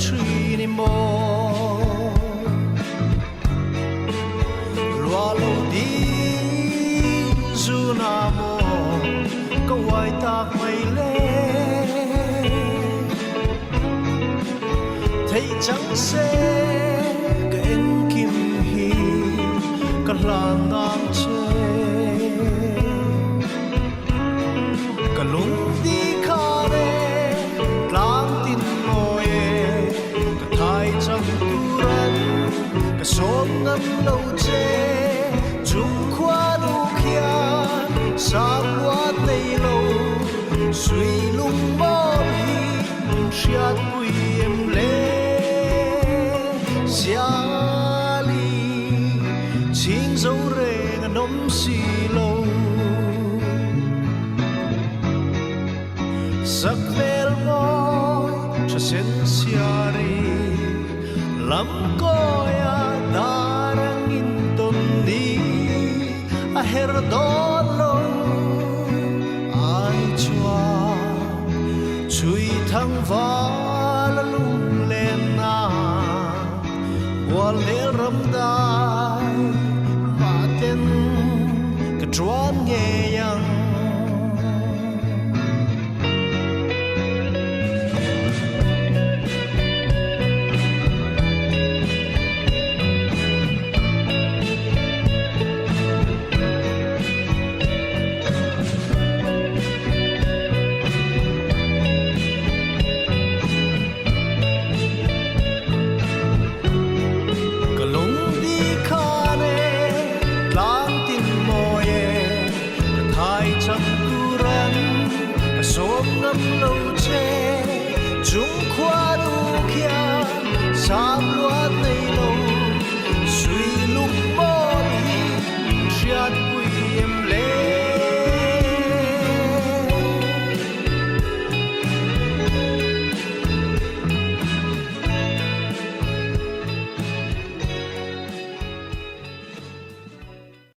tree anymore. Lualo di zunamo kawai tak mai le thấy chẳng sẽ cái em kim hi cả làng ngang che cả lung đi khá re lang tin môi cả thái chẳng tu ren cả sôm ngâm lâu che chung khoa nu kia sang loát tây lâu suy lung mơ hi siat bui em le Siali chinh dấu rê ngà nôm xì lâu sắc mel ngôi cho sen siari lam koya darang inton di aher dolo ai chua chui thang va lung lên na Walel ramdai maten kecuan ngeyang sôm ngâm lâu che chung khoa nu kia sam loa